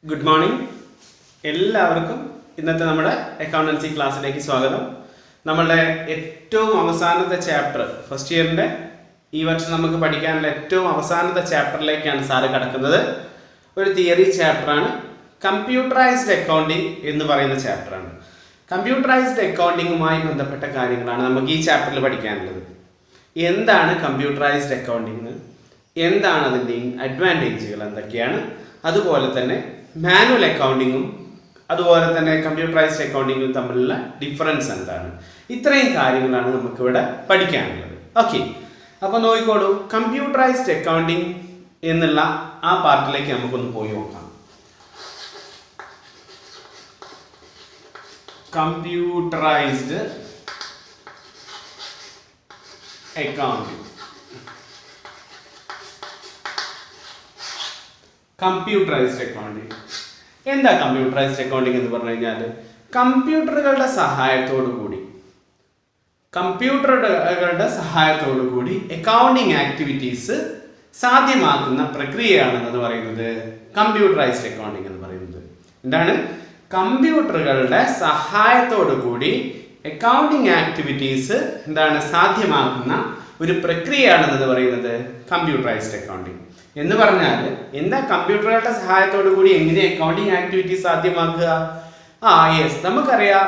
Good morning. എല്ലാവർക്കും ഇന്നത്തെ നമ്മുടെ അക്കൗണ്ടൻസി ക്ലാസ്സിലേക്ക് സ്വാഗതം. നമ്മളുടെ ഏറ്റവും അവസാനത്തെ ചാപ്റ്റർ, ഫസ്റ്റ് ഇയറിൻ്റെ ഈ വർഷം നമുക്ക് പഠിക്കാനുള്ള ഏറ്റവും അവസാനത്തെ ചാപ്റ്ററിലേക്കാണ് സാറ് കടക്കുന്നത്. ഒരു തിയറി ചാപ്റ്ററാണ്. കമ്പ്യൂട്ടറൈസ്ഡ് അക്കൗണ്ടിങ് എന്ന് പറയുന്ന ചാപ്റ്ററാണ്. കമ്പ്യൂട്ടറൈസ്ഡ് അക്കൗണ്ടിങ്ങുമായി ബന്ധപ്പെട്ട കാര്യങ്ങളാണ് നമുക്ക് ഈ ചാപ്റ്ററിൽ പഠിക്കാനുള്ളത്. എന്താണ് കമ്പ്യൂട്ടറൈസ്ഡ് അക്കൗണ്ടിങ്, എന്താണ് അതിൻ്റെ അഡ്വാൻറ്റേജുകൾ എന്തൊക്കെയാണ്, അതുപോലെ തന്നെ മാനുവൽ അക്കൗണ്ടിങ്ങും അതുപോലെ തന്നെ കമ്പ്യൂട്ടറൈസ്ഡ് അക്കൗണ്ടിങ്ങും തമ്മിലുള്ള ഡിഫറൻസ് എന്താണ്, ഇത്രയും കാര്യങ്ങളാണ് നമുക്കിവിടെ പഠിക്കാനുള്ളത്. ഓക്കെ, അപ്പോൾ നോക്കിക്കോളൂ. കമ്പ്യൂട്ടറൈസ്ഡ് അക്കൗണ്ടിങ് എന്നുള്ള ആ പാർട്ടിലേക്ക് നമുക്കൊന്ന് പോയി നോക്കാം. Computerised accounting. കമ്പ്യൂട്ടറൈസ്ഡ് അക്കൗണ്ടിങ് എന്താ? കമ്പ്യൂട്ടറൈസ്ഡ് അക്കൗണ്ടിങ് എന്ന് പറഞ്ഞു കഴിഞ്ഞാൽ കമ്പ്യൂട്ടറുകളുടെ സഹായത്തോടു കൂടി അക്കൗണ്ടിങ് ആക്ടിവിറ്റീസ് സാധ്യമാക്കുന്ന പ്രക്രിയയാണെന്ന് പറയുന്നത് കമ്പ്യൂട്ടറൈസ്ഡ് അക്കൗണ്ടിങ് എന്ന് പറയുന്നത്. എന്താണ്? കമ്പ്യൂട്ടറുകളുടെ സഹായത്തോടു കൂടി അക്കൗണ്ടിങ് ആക്ടിവിറ്റീസ് സാധ്യമാക്കുന്ന ഒരു പ്രക്രിയയാണെന്ന് പറയുന്നത് കമ്പ്യൂട്ടറൈസ്ഡ് അക്കൗണ്ടിങ് എന്ന് പറഞ്ഞാൽ എന്താ? കമ്പ്യൂട്ടറുകളുടെ സഹായത്തോടു കൂടി എങ്ങനെ അക്കൗണ്ടിങ് ആക്ടിവിറ്റീസ് സാധ്യമാക്കുക? യെസ്, നമുക്കറിയാം.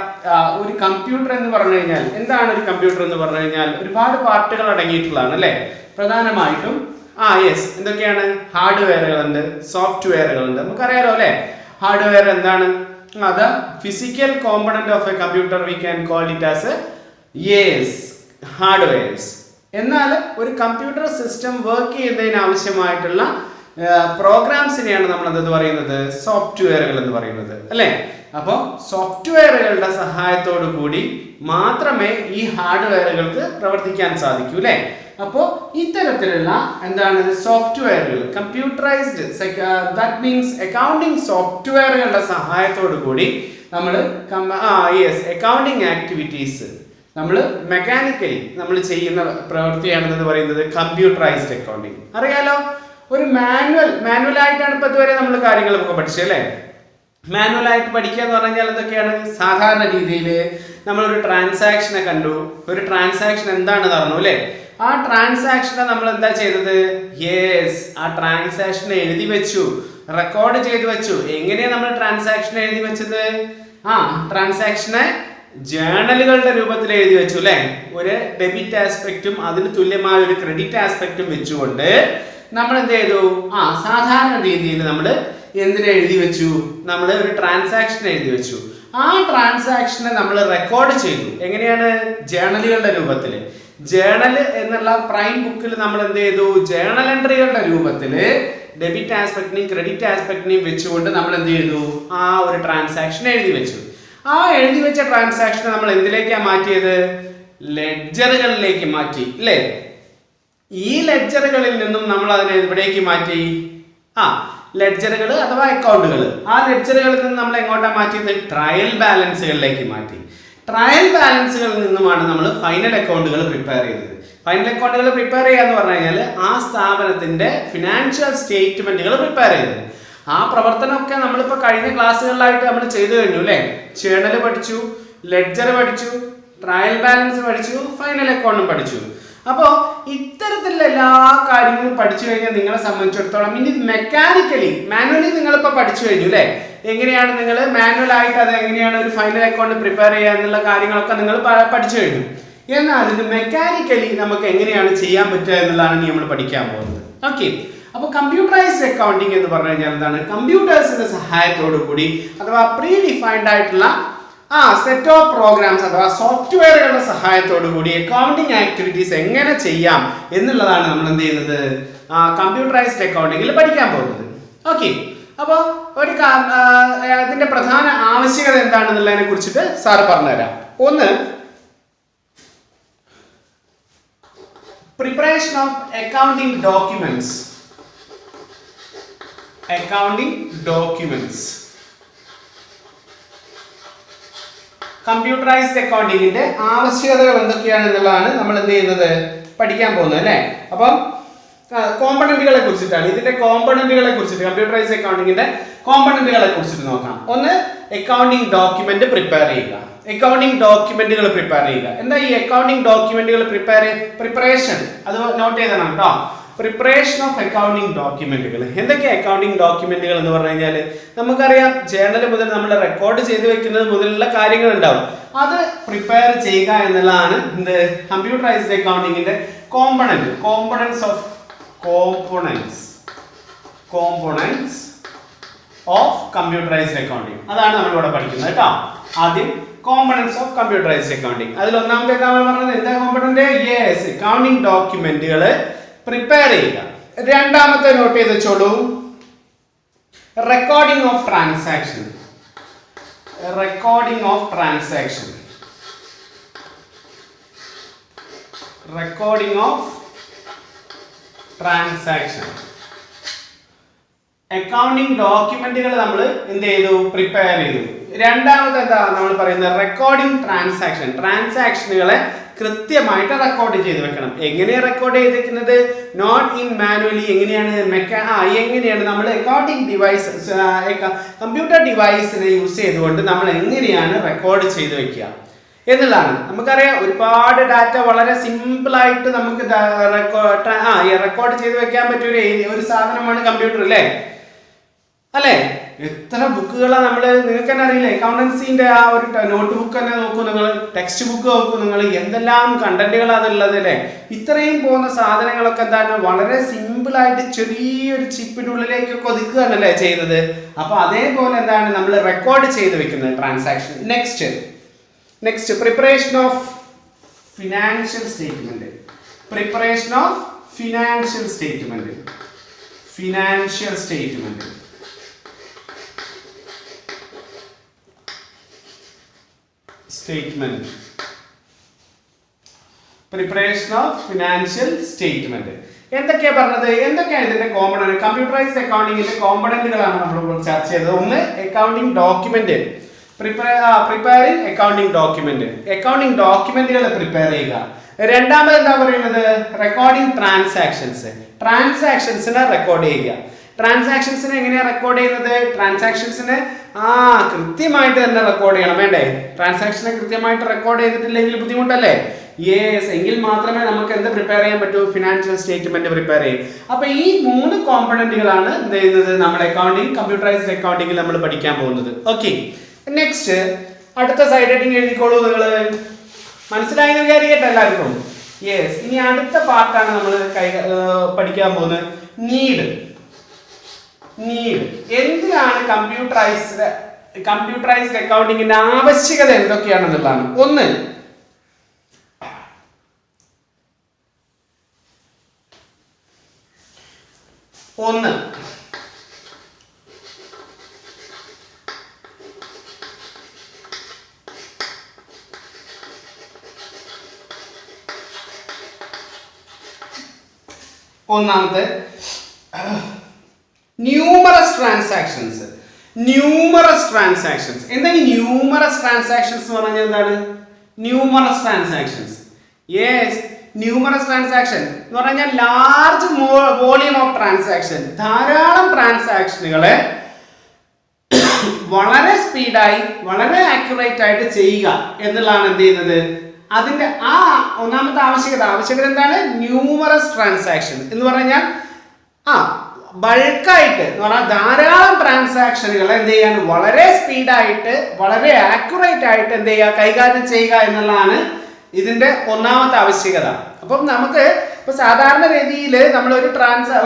ഒരു കമ്പ്യൂട്ടർ എന്ന് പറഞ്ഞു കഴിഞ്ഞാൽ എന്താണ്? ഒരു കമ്പ്യൂട്ടർ എന്ന് പറഞ്ഞു കഴിഞ്ഞാൽ ഒരുപാട് പാർട്ടുകൾ അടങ്ങിയിട്ടുള്ളതാണ് അല്ലേ? പ്രധാനമായിട്ടും യെസ്, എന്തൊക്കെയാണ്? ഹാർഡ്വെയറുകളുണ്ട്, സോഫ്റ്റ്വെയറുകളുണ്ട്. നമുക്കറിയാലോ അല്ലേ? ഹാർഡ്വെയർ എന്താണ്? അത് physical component of A computer. We can call it as hardwares. എന്നാൽ ഒരു കമ്പ്യൂട്ടർ സിസ്റ്റം വർക്ക് ചെയ്യുന്നതിന് ആവശ്യമായിട്ടുള്ള പ്രോഗ്രാംസിനെയാണ് നമ്മൾ എന്തെന്ന് പറയുന്നത്? സോഫ്റ്റ്വെയറുകൾ എന്ന് പറയുന്നത് അല്ലേ? അപ്പോൾ സോഫ്റ്റ്വെയറുകളുടെ സഹായത്തോടു കൂടി മാത്രമേ ഈ ഹാർഡ്വെയറുകൾക്ക് പ്രവർത്തിക്കാൻ സാധിക്കൂ അല്ലേ? അപ്പോൾ ഇത്തരത്തിലുള്ള സോഫ്റ്റ്വെയറുകൾ, കമ്പ്യൂട്ടറൈസ്ഡ് ദാറ്റ് മീൻസ് അക്കൗണ്ടിങ് സോഫ്റ്റ്വെയറുകളുടെ സഹായത്തോടു കൂടി നമ്മൾ അക്കൗണ്ടിങ് ആക്ടിവിറ്റീസ് നമ്മൾ മെക്കാനിക്കലി നമ്മൾ ചെയ്യുന്ന പ്രവൃത്തിയാണെന്ന് പറയുന്നത് കമ്പ്യൂട്ടറൈസ്ഡ് അക്കൗണ്ടിങ്. അറിയാലോ, ഒരു മാനുവലായിട്ടാണ് ഇപ്പൊ ഇതുവരെ നമ്മൾ കാര്യങ്ങളൊക്കെ പഠിച്ചത് അല്ലേ? മാനുവലായിട്ട് പഠിക്കുക എന്ന് പറഞ്ഞാൽ എന്തൊക്കെയാണ്? സാധാരണ രീതിയിൽ നമ്മളൊരു ട്രാൻസാക്ഷനെ കണ്ടു, ഒരു ട്രാൻസാക്ഷൻ എന്താണെന്ന് പറഞ്ഞു അല്ലേ? ആ ട്രാൻസാക്ഷനെ നമ്മൾ എന്താ ചെയ്തത്? ആ ട്രാൻസാക്ഷനെ എഴുതി വെച്ചു, റെക്കോർഡ് ചെയ്ത് വെച്ചു. എങ്ങനെയാണ് നമ്മൾ ട്രാൻസാക്ഷൻ എഴുതി വെച്ചത്? ട്രാൻസാക്ഷനെ ജേണലുകളുടെ രൂപത്തിൽ എഴുതി വെച്ചു അല്ലെ? ഒരു ഡെബിറ്റ് ആസ്പെക്റ്റും അതിന് തുല്യമായ ഒരു ക്രെഡിറ്റ് ആസ്പെക്റ്റും വെച്ചുകൊണ്ട് നമ്മൾ എന്ത് ചെയ്തു? സാധാരണ രീതിയിൽ നമ്മൾ എന്തിനെ എഴുതി വെച്ചു? നമ്മൾ ഒരു ട്രാൻസാക്ഷൻ എഴുതി വെച്ചു. ആ ട്രാൻസാക്ഷനെ നമ്മൾ റെക്കോർഡ് ചെയ്തു. എങ്ങനെയാണ്? ജേണലുകളുടെ രൂപത്തിൽ. ജേണൽ എന്നുള്ള പ്രൈം ബുക്കിൽ നമ്മൾ എന്ത് ചെയ്തു? ജേണൽ എൻട്രികളുടെ രൂപത്തിൽ ഡെബിറ്റ് ആസ്പെക്റ്റിനെയും ക്രെഡിറ്റ് ആസ്പെക്റ്റിനെയും വെച്ചുകൊണ്ട് നമ്മൾ എന്ത് ചെയ്തു? ഒരു ട്രാൻസാക്ഷൻ എഴുതി വെച്ചു. എഴുതി വെച്ച ട്രാൻസാക്ഷനെ നമ്മൾ എന്തിലേക്കാണ് മാറ്റിയത്? ലെഡ്ജറുകളിലേക്ക് മാറ്റി അല്ലേ? ഈ ലെഡ്ജറുകളിൽ നിന്നും നമ്മൾ അതിനെ എവിടേക്ക് മാറ്റി? ലെഡ്ജറുകൾ അഥവാ അക്കൗണ്ടുകൾ. ആ ലെഡ്ജറുകളിൽ നിന്ന് നമ്മൾ എങ്ങോട്ടാണ് മാറ്റിയത്? ട്രയൽ ബാലൻസുകളിലേക്ക് മാറ്റി. ട്രയൽ ബാലൻസുകളിൽ നിന്നുമാണ് നമ്മൾ ഫൈനൽ അക്കൗണ്ടുകൾ പ്രിപ്പയർ ചെയ്തത്. ഫൈനൽ അക്കൗണ്ടുകൾ പ്രിപ്പയർ ചെയ്യുക എന്ന് പറഞ്ഞു കഴിഞ്ഞാൽ ആ സ്ഥാപനത്തിന്റെ ഫിനാൻഷ്യൽ സ്റ്റേറ്റ്മെന്റുകൾ പ്രിപ്പയർ ചെയ്തത്. ആ പ്രവർത്തനമൊക്കെ നമ്മളിപ്പോൾ കഴിഞ്ഞ ക്ലാസ്സുകളിലായിട്ട് നമ്മൾ ചെയ്തു കഴിഞ്ഞു അല്ലേ? ജേണൽ പഠിച്ചു, ലെഡ്ജർ പഠിച്ചു, ട്രയൽ ബാലൻസ് പഠിച്ചു, ഫൈനൽ അക്കൗണ്ടും പഠിച്ചു. അപ്പോൾ ഇത്തരത്തിലുള്ള എല്ലാ കാര്യങ്ങളും പഠിച്ചു കഴിഞ്ഞാൽ നിങ്ങളെ സംബന്ധിച്ചിടത്തോളം ഇനി മാനുവലി നിങ്ങളിപ്പോൾ പഠിച്ചു കഴിഞ്ഞു അല്ലേ? എങ്ങനെയാണ് നിങ്ങൾ മാനുവലായിട്ട് അത് എങ്ങനെയാണ് ഒരു ഫൈനൽ അക്കൗണ്ട് പ്രിപ്പയർ ചെയ്യുക എന്നുള്ള കാര്യങ്ങളൊക്കെ നിങ്ങൾ പഠിച്ചു കഴിഞ്ഞു. എന്നാൽ ഇത് മെക്കാനിക്കലി നമുക്ക് എങ്ങനെയാണ് ചെയ്യാൻ പറ്റുക എന്നുള്ളതാണ് നമ്മൾ പഠിക്കാൻ പോകുന്നത്. ഓക്കെ, അപ്പോൾ കമ്പ്യൂട്ടറൈസ്ഡ് അക്കൗണ്ടിങ് എന്ന് പറഞ്ഞു കഴിഞ്ഞാൽ എന്താണ്? കമ്പ്യൂട്ടേഴ്സിന്റെ സഹായത്തോടു കൂടി അഥവാ പ്രീ ഡിഫൈൻഡ് ആയിട്ടുള്ള സെറ്റ് ഓഫ് പ്രോഗ്രാംസ് അഥവാ സോഫ്റ്റ്വെയറുകളുടെ സഹായത്തോടു കൂടി അക്കൗണ്ടിങ് ആക്ടിവിറ്റീസ് എങ്ങനെ ചെയ്യാം എന്നുള്ളതാണ് നമ്മൾ എന്ത് ചെയ്യുന്നത്? കമ്പ്യൂട്ടറൈസ്ഡ് അക്കൗണ്ടിങ്ങിൽ പഠിക്കാൻ പോകുന്നത്. ഓക്കെ, അപ്പോൾ ഇതിന്റെ പ്രധാന ആവശ്യകത എന്താണെന്നുള്ളതിനെ കുറിച്ചിട്ട് സാർ പറഞ്ഞുതരാം. ഒന്ന്, preparation of accounting documents. Computerized അക്കൗണ്ടിങ്ങിന്റെ ആവശ്യകതകൾ എന്തൊക്കെയാണ് എന്നുള്ളതാണ് നമ്മൾ എന്ത് ചെയ്യുന്നത്? പഠിക്കാൻ പോകുന്നത് അല്ലേ? അപ്പം കോമ്പണന്റുകളെ കുറിച്ചിട്ടാണ്. ഇതിന്റെ കോമ്പണന്റുകളെ കുറിച്ചിട്ട്, കമ്പ്യൂട്ടറൈസ്ഡ് അക്കൗണ്ടിങ്ങിന്റെ കോമ്പണന്റുകളെ കുറിച്ചിട്ട് നോക്കാം. ഒന്ന്, അക്കൗണ്ടിങ് ഡോക്യുമെന്റ് പ്രിപ്പയർ ചെയ്യുക. അക്കൗണ്ടിങ് ഡോക്യുമെന്റുകൾ പ്രിപ്പയർ ചെയ്യുക. എന്താ ഈ അക്കൗണ്ടിങ് ഡോക്യുമെന്റുകൾ പ്രിപ്പറേഷൻ? അത് നോട്ട് ചെയ്തതാണ് കേട്ടോ. പ്രിപ്പറേഷൻ ഓഫ് അക്കൗണ്ടിങ് ഡോക്യുമെന്റുകൾ. എന്തൊക്കെയാണ് അക്കൗണ്ടിങ് ഡോക്യുമെന്റുകൾ എന്ന് പറഞ്ഞു കഴിഞ്ഞാൽ, നമുക്കറിയാം ജേർണൽ മുതൽ നമ്മൾ റെക്കോർഡ് ചെയ്ത് വെക്കുന്നത് മുതലുള്ള കാര്യങ്ങൾ ഉണ്ടാവും. അത് പ്രിപ്പയർ ചെയ്യുക എന്നുള്ളതാണ് എന്ത്, കമ്പ്യൂട്ടറൈസ്ഡ് അക്കൗണ്ടിങ്ങിന്റെ കോമ്പണന്റ്സ് ഓഫ് കമ്പ്യൂട്ടറൈസ്ഡ് അക്കൗണ്ടിങ്. അതാണ് നമ്മളിവിടെ പഠിക്കുന്നത് കേട്ടോ. ആദ്യം കോമ്പണന്റ്സ് ഓഫ് കമ്പ്യൂട്ടറൈസ്ഡ് അക്കൗണ്ടിങ്. അതിൽ ഒന്നാമത്തെ നമ്മൾ പറഞ്ഞത് എന്താ കോമ്പണന്റ്? യെസ്, അക്കൗണ്ടിങ് ഡോക്യുമെന്റുകൾ പ്രിപ്പയർ ചെയ്യുക. രണ്ടാമത്തെ നോട്ട് ചെയ്ത് വെച്ചോളൂ, റെക്കോർഡിംഗ് ഓഫ് ട്രാൻസാക്ഷൻ. അക്കൗണ്ടിങ് ഡോക്യുമെന്റുകൾ നമ്മൾ എന്ത് ചെയ്തു? പ്രിപ്പയർ ചെയ്തു. രണ്ടാമത് എന്താ നമ്മൾ പറയുന്നത്? റെക്കോർഡിംഗ് ട്രാൻസാക്ഷനുകളെ കൃത്യമായിട്ട് റെക്കോർഡ് ചെയ്ത് വെക്കണം. എങ്ങനെയാണ് റെക്കോർഡ് ചെയ്തിരിക്കുന്നത്? Not in manually. എങ്ങനെയാണ് നമ്മൾ അക്കൗണ്ടിംഗ് കമ്പ്യൂട്ടർ ഡിവൈസിനെ യൂസ് ചെയ്തുകൊണ്ട് നമ്മൾ എങ്ങനെയാണ് റെക്കോർഡ് ചെയ്ത് വെക്കുക എന്നുള്ളതാണ്. നമുക്കറിയാം ഒരുപാട് ഡാറ്റ വളരെ സിമ്പിൾ ആയിട്ട് നമുക്ക് റെക്കോർഡ് ചെയ്ത് വെക്കാൻ പറ്റിയ ഒരു സാധനമാണ് കമ്പ്യൂട്ടർ, അല്ലേ? എത്ര ബുക്കുകളാണ് നമ്മൾ, നിങ്ങൾക്ക് തന്നെ അറിയില്ലേ, അക്കൗണ്ടൻസിന്റെ ആ ഒരു നോട്ട് ബുക്ക് തന്നെ നോക്കൂ നിങ്ങൾ, ടെക്സ്റ്റ് ബുക്ക് നോക്കൂ നിങ്ങൾ, എന്തെല്ലാം കണ്ടന്റുകളാണ് അതുള്ളത്, അല്ലേ? ഇത്രയും പോകുന്ന സാധനങ്ങളൊക്കെ എന്താണ് വളരെ സിമ്പിൾ ആയിട്ട് ചെറിയൊരു ചിപ്പിന്റെ ഉള്ളിലേക്കൊക്കെ ഒതുക്കുകയാണല്ലേ ചെയ്യുന്നത്. അപ്പൊ അതേപോലെ എന്താണ് നമ്മൾ റെക്കോർഡ് ചെയ്ത് വെക്കുന്നത് transaction. Next preparation of financial statement. Preparation of financial statement. എന്തൊക്കെയാ പറഞ്ഞത്? എന്തൊക്കെയാണ് ഇതിന്റെ കോമ്പണന്റ്? കമ്പ്യൂട്ടറൈസ്ഡ് അക്കൗണ്ടിങ്ങിന്റെ കോമ്പണന്റുകളാണ് നമ്മൾ ചർച്ച ചെയ്തത്. ഒന്ന്, അക്കൗണ്ടിംഗ് ഡോക്യുമെന്റ്, പ്രിപ്പയറിംഗ് അക്കൗണ്ടിംഗ് ഡോക്യുമെന്റുകൾ പ്രിപ്പയർ ചെയ്യുക. രണ്ടാമത് എന്താ പറയുന്നത്? റെക്കോർഡിംഗ് ട്രാൻസാക്ഷൻസിനെ റെക്കോർഡ് ചെയ്യുക. ട്രാൻസാക്ഷൻസിനെ എങ്ങനെയാണ് റെക്കോർഡ് ചെയ്യുന്നത്? ട്രാൻസാക്ഷൻസിനെ കൃത്യമായിട്ട് തന്നെ റെക്കോർഡ് ചെയ്യണം, വേണ്ടേ? ട്രാൻസാക്ഷനെ കൃത്യമായിട്ട് റെക്കോർഡ് ചെയ്തിട്ടില്ലെങ്കിൽ ബുദ്ധിമുട്ടല്ലേ? യെസ്, എങ്കിൽ മാത്രമേ നമുക്ക് എന്ത് പ്രിപ്പയർ ചെയ്യാൻ പറ്റൂ? ഫിനാൻഷ്യൽ സ്റ്റേറ്റ്മെന്റ് പ്രിപ്പയർ ചെയ്യും. അപ്പൊ ഈ 3 കോമ്പണന്റുകളാണ് എന്ത് ചെയ്യുന്നത്? നമ്മുടെ കമ്പ്യൂട്ടറൈസ്ഡ് അക്കൗണ്ടിങ്ങിൽ നമ്മൾ പഠിക്കാൻ പോകുന്നത്. ഓക്കെ, നെക്സ്റ്റ് അടുത്ത സൈഡ് ഹെഡിങ് എഴുതിക്കോളൂ നിങ്ങൾ. മനസ്സിലായി വിചാരിക്കട്ടെ എല്ലാവർക്കും? യെസ്, ഇനി അടുത്ത പാർട്ടാണ് നമ്മൾ പഠിക്കാൻ പോകുന്നത്. നീഡ്. എന്തിനാണ് കമ്പ്യൂട്ടറൈസ്ഡ് അക്കൗണ്ടിങ്ങിന്റെ ആവശ്യകത എന്തൊക്കെയാണെന്നുള്ളതാണ്. ഒന്ന്, ഒന്നാമത്തെ ന്യൂമറസ് ട്രാൻസാക്ഷൻസ്. എന്താ ഈ ന്യൂമറസ് ട്രാൻസാക്ഷൻസ് എന്ന് പറഞ്ഞാൽ എന്താണ്? ന്യൂമറസ് ട്രാൻസാക്ഷൻ എന്ന് പറഞ്ഞാൽ ലാർജ് വോളിയം ഓഫ് ട്രാൻസാക്ഷൻ, ധാരാളം ട്രാൻസാക്ഷനുകളെ വളരെ സ്പീഡായി വളരെ ആക്യുറേറ്റ് ആയിട്ട് ചെയ്യുക എന്നുള്ളതാണ് എന്ത് ചെയ്യുന്നത്? അതിന്റെ ഒന്നാമത്തെ ആവശ്യകത എന്താണ്? ന്യൂമറസ് ട്രാൻസാക്ഷൻ എന്ന് പറഞ്ഞാൽ ബൾക്കായിട്ട് എന്ന് പറഞ്ഞാൽ ധാരാളം ട്രാൻസാക്ഷനുകൾ എന്ത് ചെയ്യാൻ വളരെ സ്പീഡായിട്ട് വളരെ ആക്യുറേറ്റ് ആയിട്ട് എന്ത് ചെയ്യുക? കൈകാര്യം ചെയ്യുക എന്നുള്ളതാണ് ഇതിന്റെ ഒന്നാമത്തെ ആവശ്യകത. അപ്പം നമുക്ക് ഇപ്പൊ സാധാരണ രീതിയിൽ നമ്മൾ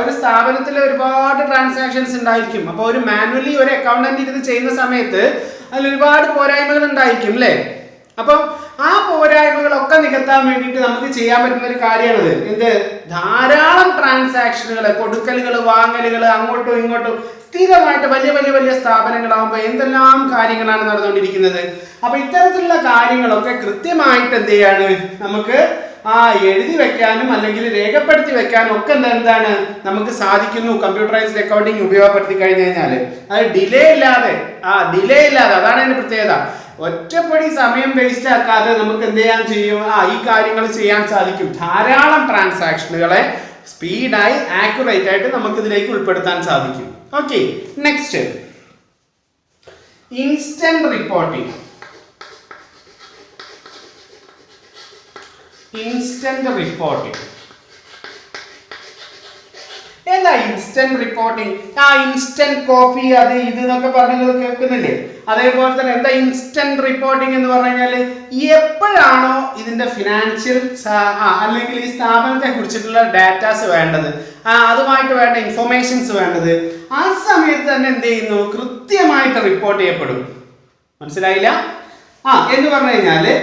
ഒരു സ്ഥാപനത്തിൽ ഒരുപാട് ട്രാൻസാക്ഷൻസ് ഉണ്ടായിരിക്കും. അപ്പോൾ ഒരു മാനുവലി ഒരു അക്കൗണ്ടന്റ് ഇരുന്ന് ചെയ്യുന്ന സമയത്ത് അതിൽ ഒരുപാട് പോരായ്മകൾ ഉണ്ടായിരിക്കും, അല്ലേ? അപ്പം ആ പോരായ്മകളൊക്കെ നികത്താൻ വേണ്ടിയിട്ട് നമുക്ക് ചെയ്യാൻ പറ്റുന്ന ഒരു കാര്യമാണിത്. എന്ത്? ധാരാളം ട്രാൻസാക്ഷനുകൾ, കൊടുക്കലുകൾ, വാങ്ങലുകൾ, അങ്ങോട്ടും ഇങ്ങോട്ടും സ്ഥിരമായിട്ട് വലിയ സ്ഥാപനങ്ങളാകുമ്പോൾ എന്തെല്ലാം കാര്യങ്ങളാണ് നടന്നുകൊണ്ടിരിക്കുന്നത്. അപ്പൊ ഇത്തരത്തിലുള്ള കാര്യങ്ങളൊക്കെ കൃത്യമായിട്ട് എന്ത് ചെയ്യാണ്? നമുക്ക് എഴുതി വെക്കാനും അല്ലെങ്കിൽ രേഖപ്പെടുത്തി വെക്കാനും ഒക്കെ എന്താണ് നമുക്ക് സാധിക്കുന്നു കമ്പ്യൂട്ടറൈസ്ഡ് അക്കൗണ്ടിങ് ഉപയോഗപ്പെടുത്തി കഴിഞ്ഞു കഴിഞ്ഞാല്. അത് ഡിലേ ഇല്ലാതെ അതാണ് അതിന്റെ പ്രത്യേകത. ഒറ്റപ്പടി സമയം വേസ്റ്റ് ആക്കാതെ നമുക്ക് എന്ത് ചെയ്യാൻ ചെയ്യും? ഈ കാര്യങ്ങൾ ചെയ്യാൻ സാധിക്കും. ധാരാളം ട്രാൻസാക്ഷനുകളെ സ്പീഡായി ആക്യുറേറ്റ് ആയിട്ട് നമുക്ക് ഇതിലേക്ക് ഉൾപ്പെടുത്താൻ സാധിക്കും. Okay, next instant reporting. Instant reporting എന്താ ഇൻസ്റ്റന്റ് റിപ്പോർട്ടിംഗ്? ഇൻസ്റ്റന്റ് കോഫി അത് ഇത് എന്നൊക്കെ പറഞ്ഞ് കേൾക്കുന്നില്ലേ? അതേപോലെ തന്നെ എന്താ ഇൻസ്റ്റന്റ് റിപ്പോർട്ടിംഗ് എന്ന് പറഞ്ഞു കഴിഞ്ഞാൽ എപ്പോഴാണോ ഇതിന്റെ ഫിനാൻഷ്യൽ അല്ലെങ്കിൽ ഈ സ്ഥാപനത്തെ കുറിച്ചിട്ടുള്ള ഡാറ്റാസ് വേണ്ടത്, അതുമായിട്ട് വേണ്ട ഇൻഫോർമേഷൻസ് വേണ്ടത്, ആ സമയത്ത് തന്നെ എന്ത് ചെയ്യുന്നു, കൃത്യമായിട്ട് റിപ്പോർട്ട് ചെയ്യപ്പെടും. മനസ്സിലായില്ല? എന്ന് പറഞ്ഞു കഴിഞ്ഞാല്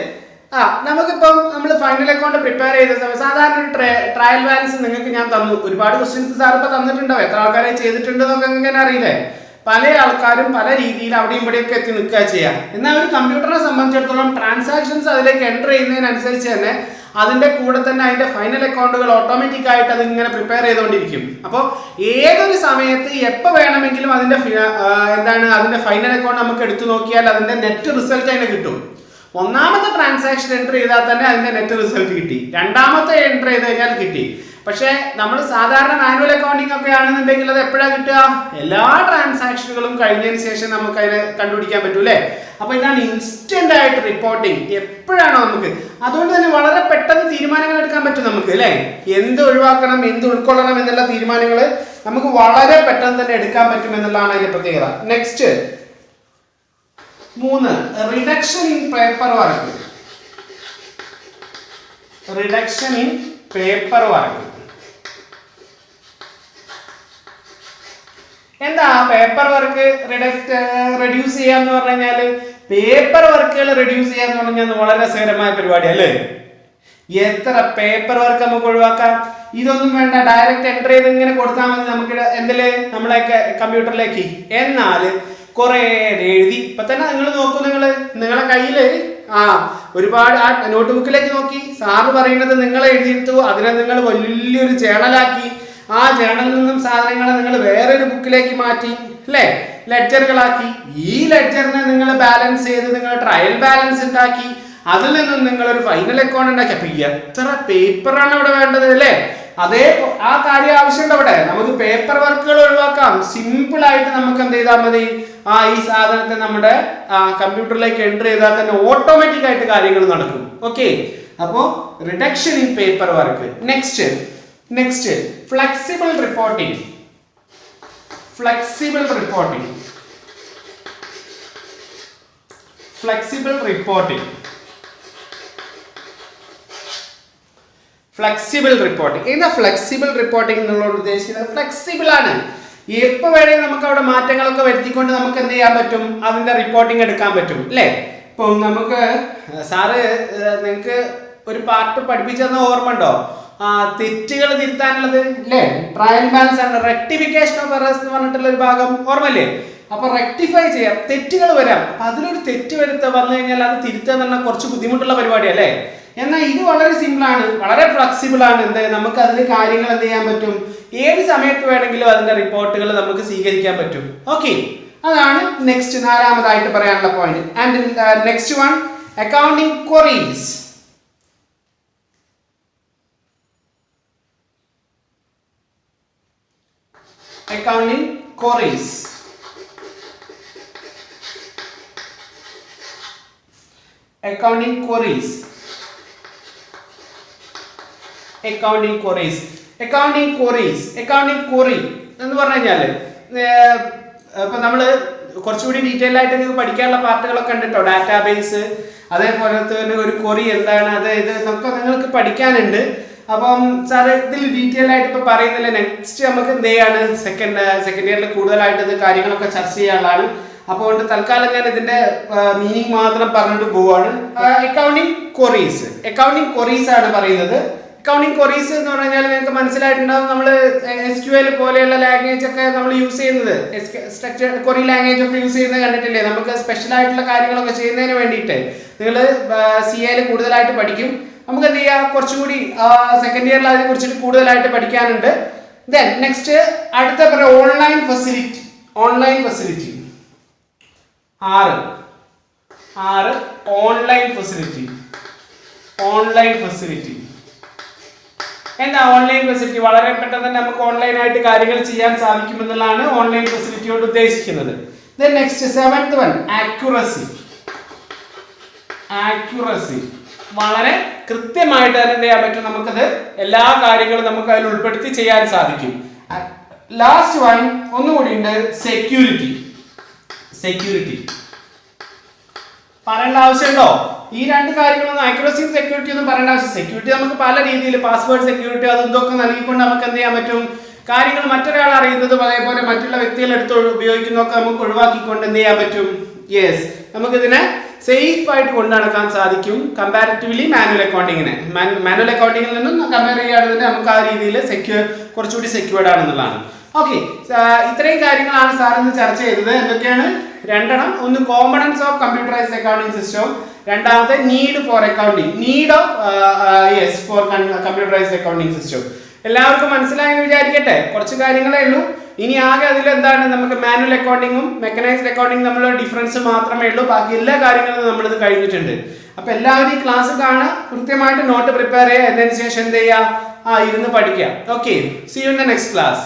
നമുക്കിപ്പം നമ്മൾ ഫൈനൽ അക്കൗണ്ട് പ്രിപ്പയർ ചെയ്ത സമയം സാധാരണ ഒരു ട്രയൽ ബാലൻസ് നിങ്ങൾക്ക് ഞാൻ തന്നു. ഒരുപാട് ക്വസ്റ്റ്യൻസ് സാർ ഇപ്പൊ തന്നിട്ടുണ്ടാവും. എത്ര ആൾക്കാരെ ചെയ്തിട്ടുണ്ടെന്നൊക്കെ നിങ്ങൾക്ക് അറിയില്ലേ? പല ആൾക്കാരും പല രീതിയിൽ അവിടെയും ഇവിടെയൊക്കെ എത്തി നിൽക്കുക ചെയ്യാം. എന്നാൽ ഒരു കമ്പ്യൂട്ടറിനെ സംബന്ധിച്ചിടത്തോളം ട്രാൻസാക്ഷൻസ് അതിലേക്ക് എൻ്റർ ചെയ്യുന്നതിനനുസരിച്ച് തന്നെ അതിന്റെ കൂടെ തന്നെ അതിന്റെ ഫൈനൽ അക്കൗണ്ടുകൾ ഓട്ടോമാറ്റിക് ആയിട്ട് അത് ഇങ്ങനെ പ്രിപ്പയർ ചെയ്തുകൊണ്ടിരിക്കും. അപ്പോൾ ഏതൊരു സമയത്ത് എപ്പോൾ വേണമെങ്കിലും അതിന്റെ അതിന്റെ ഫൈനൽ അക്കൗണ്ട് നമുക്ക് എടുത്തു നോക്കിയാൽ അതിന്റെ നെറ്റ് റിസൾട്ട് അതിന് കിട്ടും. ഒന്നാമത്തെ ട്രാൻസാക്ഷൻ എൻ്റർ ചെയ്താൽ തന്നെ അതിന്റെ നെറ്റ് റിസൾട്ട് കിട്ടി, രണ്ടാമത്തെ എൻ്റർ ചെയ്ത് കഴിഞ്ഞാൽ കിട്ടി. പക്ഷേ നമ്മൾ സാധാരണ മാനുവൽ അക്കൗണ്ടിങ് ഒക്കെ ആണെന്നുണ്ടെങ്കിൽ അത് എപ്പോഴാണ് കിട്ടുക? എല്ലാ ട്രാൻസാക്ഷനുകളും കഴിഞ്ഞതിന് ശേഷം നമുക്ക് അതിനെ കണ്ടുപിടിക്കാൻ പറ്റൂലേ. അപ്പൊ ഇതാണ് ഇൻസ്റ്റന്റ് ആയിട്ട് റിപ്പോർട്ടിംഗ്. എപ്പോഴാണോ നമുക്ക്, അതുകൊണ്ട് തന്നെ വളരെ പെട്ടെന്ന് തീരുമാനങ്ങൾ എടുക്കാൻ പറ്റും നമുക്ക് അല്ലേ. എന്ത് ഒഴിവാക്കണം, എന്ത് ഉൾക്കൊള്ളണം എന്നുള്ള തീരുമാനങ്ങൾ നമുക്ക് വളരെ പെട്ടെന്ന് തന്നെ എടുക്കാൻ പറ്റും എന്നുള്ളതാണ് അതിന്റെ പ്രത്യേകത. Next 3, reduction in paper work. Reduction in paper work എന്താ? പേപ്പർ വർക്ക് റെഡ്യൂസ് ചെയ്യാന്ന് പറഞ്ഞു കഴിഞ്ഞാല്, പേപ്പർ വർക്കുകൾ റെഡ്യൂസ് ചെയ്യാന്ന് പറഞ്ഞാൽ വളരെ രസകരമായ പരിപാടി അല്ലേ. എത്ര പേപ്പർ വർക്ക് നമുക്ക് ഒഴിവാക്കാം. ഇതൊന്നും വേണ്ട, ഡയറക്റ്റ് എൻ്റർ ചെയ്ത് ഇങ്ങനെ കൊടുത്താൽ മതി നമുക്ക് എന്തില്, നമ്മളെ കമ്പ്യൂട്ടറിലേക്ക്. എന്നാൽ കുറെ എഴുതി ഇപ്പൊ തന്നെ നിങ്ങൾ നോക്കൂ, നിങ്ങളെ കയ്യില് ഒരുപാട് ആ നോട്ട് ബുക്കിലേക്ക് നോക്കി സാറ് പറയുന്നത് നിങ്ങൾ എഴുതിയെടുത്തു, അതിനെ നിങ്ങൾ വലിയൊരു ജേണലാക്കി, ആ ജേണലിൽ നിന്നും സാധനങ്ങളെ നിങ്ങൾ വേറൊരു ബുക്കിലേക്ക് മാറ്റി അല്ലേ, ലെഡ്ജറുകളാക്കി. ഈ ലെഡ്ജറിനെ നിങ്ങൾ ബാലൻസ് ചെയ്ത് നിങ്ങൾ ട്രയൽ ബാലൻസ് ഉണ്ടാക്കി, അതിൽ നിന്നും നിങ്ങൾ ഒരു ഫൈനൽ അക്കൗണ്ട് ഉണ്ടാക്കി. അപ്പൊ എത്ര പേപ്പറാണ് ഇവിടെ വേണ്ടത് അല്ലേ. അതേ ആ കാര്യം ആവശ്യമുണ്ട് അവിടെ. നമുക്ക് പേപ്പർ വർക്കുകൾ ഒഴിവാക്കാം. സിമ്പിൾ ആയിട്ട് നമുക്ക് എന്ത് ചെയ്താൽ മതി, ഈ സാധനത്തെ നമ്മുടെ കമ്പ്യൂട്ടറിലേക്ക് എൻ്റർ ചെയ്താൽ തന്നെ ഓട്ടോമാറ്റിക് ആയിട്ട് കാര്യങ്ങൾ നടക്കും. ഓക്കെ, അപ്പോ reduction in paper work. Next flexible reporting. Flexible reporting. Flexible reporting. Flexible reporting. എന്താ ഫ്ലെക്സിബിൾ റിപ്പോർട്ടിംഗ് എന്നുള്ളത് ഉദ്ദേശിക്കുന്നത്? ഫ്ലെക്സിബിൾ ആണ്. എപ്പോൾ വേണമെങ്കിൽ നമുക്ക് അവിടെ മാറ്റങ്ങളൊക്കെ വരുത്തിക്കൊണ്ട് നമുക്ക് എന്ത് ചെയ്യാൻ പറ്റും, അതിന്റെ റിപ്പോർട്ടിംഗ് എടുക്കാൻ പറ്റും അല്ലേ. ഇപ്പം നമുക്ക് സാറ് നിങ്ങൾക്ക് ഒരു പാർട്ട് പഠിപ്പിച്ചു തന്ന ഓർമ്മ ഉണ്ടോ? തെറ്റുകൾ തിരുത്താനുള്ളത് അല്ലേ, ട്രയൽ ബാലൻസ് ആണ്, റെക്ടിഫിക്കേഷൻ ഓഫ് എറേഴ്സ് എന്ന് പറഞ്ഞിട്ടുള്ള ഒരു ഭാഗം ഓർമ്മല്ലേ. അപ്പൊ റെക്ടിഫൈ ചെയ്യാം, തെറ്റുകൾ വരാം. അപ്പൊ അതിലൊരു തെറ്റ് വന്നു കഴിഞ്ഞാൽ അത് തിരുത്തുക എന്ന് പറഞ്ഞാൽ കുറച്ച് ബുദ്ധിമുട്ടുള്ള പരിപാടി അല്ലേ. എന്നാൽ ഇത് വളരെ സിമ്പിൾ ആണ്, വളരെ ഫ്ലെക്സിബിൾ ആണ്. എന്ത് നമുക്ക് അതിൽ കാര്യങ്ങൾ എന്ത് ചെയ്യാൻ പറ്റും, ഏത് സമയത്ത് വേണമെങ്കിലും അതിന്റെ റിപ്പോർട്ടുകൾ നമുക്ക് സ്വീകരിക്കാൻ പറ്റും. ഓക്കെ, അതാണ് നെക്സ്റ്റ് 4ാമതായിട്ട് പറയാനുള്ള point. And next one, accounting queries. Accounting queries. Accounting queries. Accounting queries. Accounting queries. Accounting query എന്ന് പറഞ്ഞു കഴിഞ്ഞാല് ഇപ്പൊ നമ്മള് കുറച്ചുകൂടി ഡീറ്റെയിൽ ആയിട്ട് നിങ്ങൾക്ക് പഠിക്കാനുള്ള പാർട്ടുകളൊക്കെ ഉണ്ട് കേട്ടോ. ഡാറ്റാബേസ്, അതേപോലെ തന്നെ ഒരു ക്വറി എന്താണ്, അത് ഇതൊക്കെ നിങ്ങൾക്ക് പഠിക്കാനുണ്ട്. അപ്പം സാറ് ഇതിൽ ഡീറ്റെയിൽ ആയിട്ട് ഇപ്പൊ പറയുന്നില്ല. നെക്സ്റ്റ് നമുക്ക് എന്ത് ചെയ്യാണ്, സെക്കൻഡ് ഇയറിൽ കൂടുതലായിട്ട് ഇത് കാര്യങ്ങളൊക്കെ ചർച്ച ചെയ്യാനുള്ളതാണ്. അപ്പോൾ തൽക്കാലം ഞാൻ ഇതിന്റെ മീനിങ് മാത്രം പറഞ്ഞിട്ട് പോവാണ്. Accounting queries. അക്കൗണ്ടിംഗ് ക്വറീസ് ആണ് പറയുന്നത്. അക്കൗണ്ടിംഗ് ക്വറീസ് എന്ന് പറഞ്ഞാൽ നിങ്ങൾക്ക് മനസ്സിലായിട്ടുണ്ടാവും, നമ്മൾ SQL പോലെയുള്ള ലാംഗ്വേജ് ഒക്കെ നമ്മൾ യൂസ് ചെയ്യുന്നത്, സ്ട്രക്ചർഡ് ക്വറി ലാംഗ്വേജ് ഒക്കെ യൂസ് ചെയ്യുന്നത് കണ്ടിട്ടില്ലേ. നമുക്ക് സ്പെഷ്യൽ ആയിട്ടുള്ള കാര്യങ്ങളൊക്കെ ചെയ്യുന്നതിന് വേണ്ടിയിട്ട് നിങ്ങൾ CA കൂടുതലായിട്ട് പഠിക്കും. നമുക്ക് എന്ത് ചെയ്യാം, കുറച്ചുകൂടി സെക്കൻഡ് ഇയറിൽ അതിനെ കുറിച്ചിട്ട് കൂടുതലായിട്ട് പഠിക്കാനുണ്ട്. ദെൻ നെക്സ്റ്റ് അടുത്ത online facility. Online facility 6 online facility. Online facility എന്താ ഓൺലൈൻ ഫെസിലിറ്റി? വളരെ പെട്ടെന്ന് തന്നെ നമുക്ക് ഓൺലൈനായിട്ട് കാര്യങ്ങൾ ചെയ്യാൻ സാധിക്കുമെന്നുള്ളതാണ് ഓൺലൈൻ ഫെസിലിറ്റി കൊണ്ട് ഉദ്ദേശിക്കുന്നത്. Next 7th one accuracy. Accuracy വളരെ കൃത്യമായിട്ട് തന്നെ എന്ത് ചെയ്യാൻ പറ്റും, നമുക്കത് എല്ലാ കാര്യങ്ങളും നമുക്ക് അതിൽ ഉൾപ്പെടുത്തി ചെയ്യാൻ സാധിക്കും. ലാസ്റ്റ് വൺ ഒന്നുകൂടി ഉണ്ട്, സെക്യൂരിറ്റി. സെക്യൂരിറ്റി പറയേണ്ട ആവശ്യമുണ്ടോ? ഈ രണ്ട് കാര്യങ്ങളൊന്നും ആക്യുറസിയും സെക്യൂരിറ്റി ഒന്നും പറയേണ്ട ആവശ്യം. സെക്യൂരിറ്റി നമുക്ക് പല രീതിയിൽ പാസ്വേഡ് സെക്യൂരിറ്റി അതൊക്കെ നൽകിക്കൊണ്ട് നമുക്ക് എന്ത് ചെയ്യാൻ പറ്റും, കാര്യങ്ങൾ മറ്റൊരാൾ അറിയുന്നതും അതേപോലെ മറ്റുള്ള വ്യക്തികൾ എടുത്ത് ഉപയോഗിക്കുന്നതൊക്കെ നമുക്ക് ഒഴിവാക്കിക്കൊണ്ട് എന്ത് ചെയ്യാൻ പറ്റും, യെസ് നമുക്കിതിനെ സേഫ് ആയിട്ട് കൊണ്ടു നടക്കാൻ സാധിക്കും കമ്പാരിറ്റീവ്ലി മാനുവൽ അക്കൗണ്ടിങ്ങിനെ. മാനുവൽ അക്കൗണ്ടിങ്ങിൽ നിന്നും കമ്പയർ ചെയ്യുകയാണെങ്കിൽ നമുക്ക് ആ രീതിയിൽ കുറച്ചുകൂടി സെക്യൂർഡ് ആണെന്നുള്ളതാണ്. ഓക്കെ, ഇത്രയും കാര്യങ്ങളാണ് സാർ ഇന്ന് ചർച്ച ചെയ്തത്. എന്തൊക്കെയാണ്? രണ്ടെണ്ണം. ഒന്ന് components of computerized accounting system, രണ്ടാമത്തെ need for accounting, need of for computerized accounting system. എല്ലാവർക്കും മനസ്സിലായെന്ന് വിചാരിക്കട്ടെ. കുറച്ച് കാര്യങ്ങളേ ഉള്ളൂ. ഇനി ആകെ അതിൽ എന്താണ്, നമുക്ക് മാനുവൽ അക്കൗണ്ടിങ്ങും മെക്കനൈസ്ഡ് അക്കൗണ്ടിങ്ങും തമ്മിലുള്ള ഡിഫറൻസ് മാത്രമേ ഉള്ളൂ. ബാക്കി എല്ലാ കാര്യങ്ങളും നമ്മളിത് കഴിഞ്ഞിട്ടുണ്ട്. അപ്പൊ എല്ലാവരും ഈ ക്ലാസ് കാണുക, കൃത്യമായിട്ട് നോട്ട് പ്രിപ്പയർ ചെയ്യുക, എന്നതിന് ശേഷം എന്ത് ചെയ്യുക, ഇരുന്ന് പഠിക്കുക. Okay, see you in the next class.